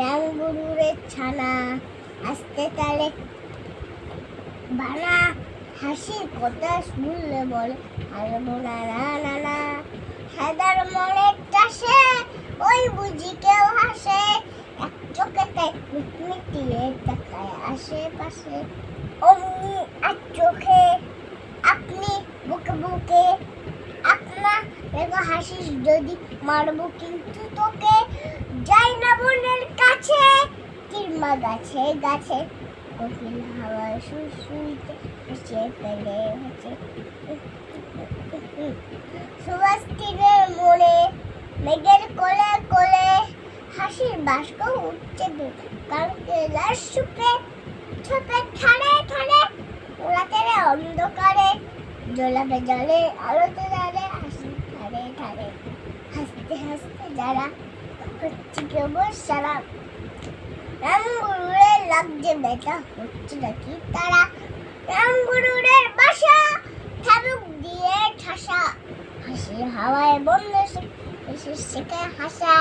রামগুরুরের ছানা আস্তে তালে বানা হাসির কথা শুনলে বলে হারবো না না না। সাদার মনের চাষে ওই বুঝি কেউ হাসে, এক চোখে তাই মিটমিটিয়ে তাকায় আশেপাশে। অমনি এক চোখে আপনি বুকে বুকে আপনা রেখো হাসিস যদি মারবো কিন্তু তোকে। যাই না বোনের কাছে কিরমা গাছে গাছে কোকিল হাওয়ায় শুনতে হেসে ফেলে হেসে। সুভাষ তীরের মোড়ে মেঘের কোলে কোলে হাসির বাষ্প উঠছে কালকেলার সুপে ছোপে ঠাড়ে ঠাড়ে ওড়াতে রে অন্ধকারে জ্বলাবে জলে আলোতে জালে হাসি ঠাড়ে ঠাড়ে হাসতে হাসতে যারা হচ্ছে কেবল সারা। রামগুরুরের লাগছে বেটা হচ্ছে নাকি তারা, রামগুরুরের বাসা থাবুক দিয়ে ঠাসা হাসির হাওয়ায় বন্ধ শেখায় হাসা।